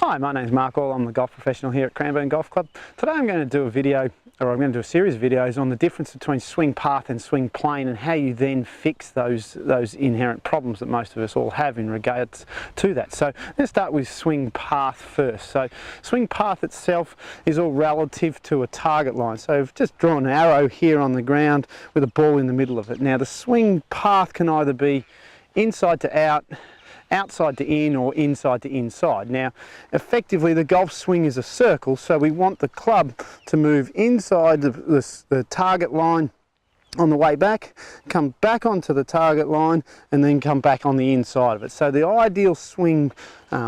Hi, my name's Mark All. I'm the golf professional here at Cranbourne Golf Club. Today I'm going to do a video, or I'm going to do a series of videos on the difference between swing path and swing plane and how you then fix those inherent problems that most of us all have in regards to that. So let's start with swing path first. So swing path itself is all relative to a target line. So I've just drawn an arrow here on the ground with a ball in the middle of it. Now the swing path can either be inside to out, outside to in, or inside to inside. Now effectively the golf swing is a circle, so we want the club to move inside the target line on the way back, come back onto the target line, and then come back on the inside of it. So the ideal swing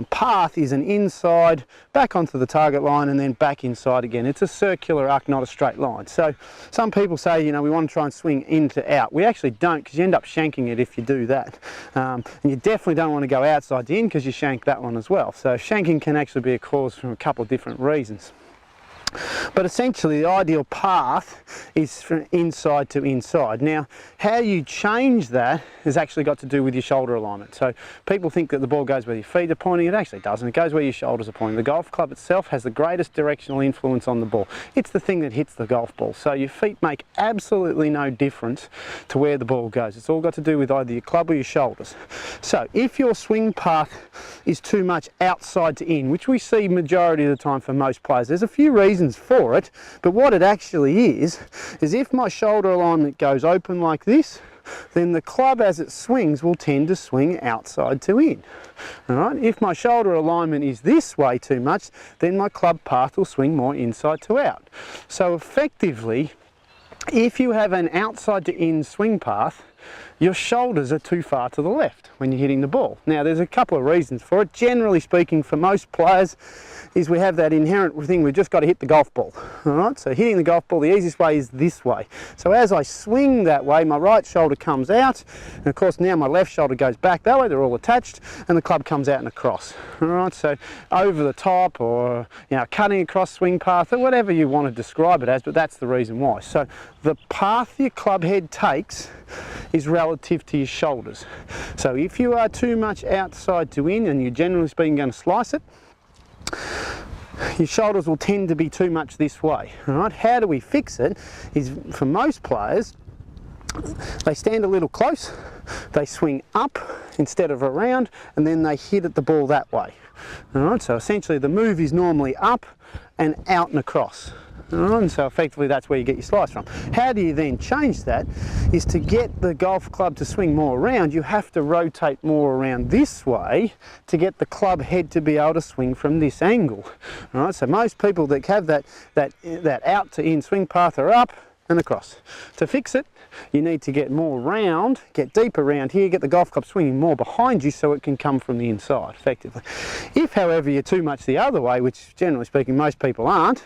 path is an inside, back onto the target line, and then back inside again. It's a circular arc, not a straight line. So some people say, you know, we want to try and swing in to out. We actually don't, because you end up shanking it if you do that. And you definitely don't want to go outside to in, because you shank that one as well. So shanking can actually be a cause from a couple of different reasons. But essentially the ideal path is from inside to inside. Now how you change that has actually got to do with your shoulder alignment. So people think that the ball goes where your feet are pointing. It actually doesn't. It goes where your shoulders are pointing. The golf club itself has the greatest directional influence on the ball. It's the thing that hits the golf ball. So your feet make absolutely no difference to where the ball goes. It's all got to do with either your club or your shoulders. So if your swing path is too much outside to in, which we see majority of the time for most players, there's a few reasons for it, but what it actually is if my shoulder alignment goes open like this, then the club as it swings will tend to swing outside to in. All right? If my shoulder alignment is this way too much, then my club path will swing more inside to out. So effectively, if you have an outside to in swing path, your shoulders are too far to the left when you're hitting the ball. Now there's a couple of reasons for it. Generally speaking, for most players, is we have that inherent thing, we've just got to hit the golf ball. All right, so hitting the golf ball, the easiest way is this way. So as I swing that way, my right shoulder comes out, and of course now my left shoulder goes back that way, they're all attached, and the club comes out and across. All right, so over the top, or you know, cutting across swing path, or whatever you want to describe it as, but that's the reason why. So the path your club head takes is relative to your shoulders. So if you are too much outside to in, and you're generally speaking going to slice it, your shoulders will tend to be too much this way. All right? How do we fix it? Is for most players, they stand a little close, they swing up instead of around, and then they hit at the ball that way. All right? So essentially the move is normally up and out and across. And so effectively that's where you get your slice from. How do you then change that? Is to get the golf club to swing more around, you have to rotate more around this way to get the club head to be able to swing from this angle. All right, so most people that have that out to in swing path are up and across. To fix it, you need to get more round, get deeper around here, get the golf club swinging more behind you so it can come from the inside effectively. If however you're too much the other way, which generally speaking most people aren't,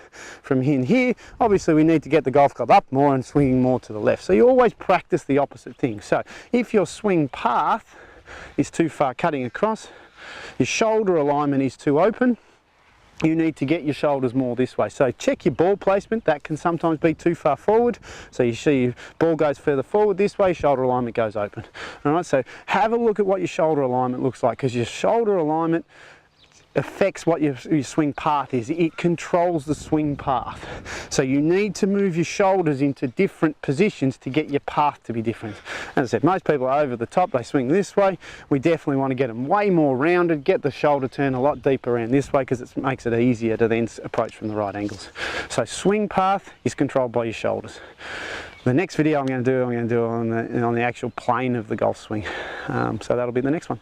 from in here, obviously we need to get the golf club up more and swinging more to the left. So you always practice the opposite thing. So if your swing path is too far cutting across, your shoulder alignment is too open, you need to get your shoulders more this way. So check your ball placement, that can sometimes be too far forward. So you see your ball goes further forward this way, shoulder alignment goes open. All right, so have a look at what your shoulder alignment looks like, because your shoulder alignment affects what your swing path is. It controls the swing path. So you need to move your shoulders into different positions to get your path to be different. As I said, most people are over the top, they swing this way. We definitely want to get them way more rounded, get the shoulder turn a lot deeper around this way, because it makes it easier to then approach from the right angles. So swing path is controlled by your shoulders. The next video I'm going to do on the actual plane of the golf swing. So that'll be the next one.